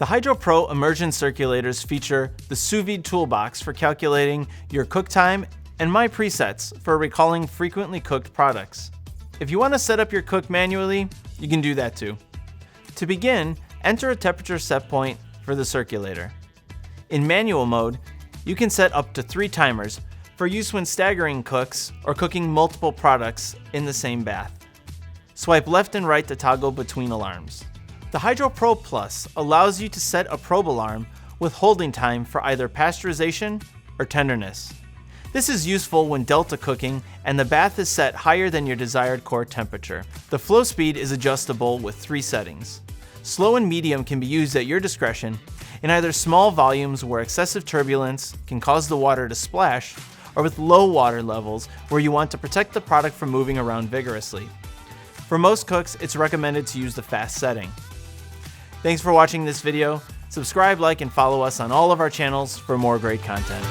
The HydroPro Immersion circulators feature the sous vide toolbox for calculating your cook time and my presets for recalling frequently cooked products. If you want to set up your cook manually, you can do that too. To begin, enter a temperature set point for the circulator. In manual mode, you can set up to 3 timers for use when staggering cooks or cooking multiple products in the same bath. Swipe left and right to toggle between alarms. The HydroPro Plus allows you to set a probe alarm with holding time for either pasteurization or tenderness. This is useful when delta cooking and the bath is set higher than your desired core temperature. The flow speed is adjustable with 3 settings. Slow and medium can be used at your discretion in either small volumes where excessive turbulence can cause the water to splash, or with low water levels where you want to protect the product from moving around vigorously. For most cooks, it's recommended to use the fast setting. Thanks for watching this video. Subscribe, like, and follow us on all of our channels for more great content.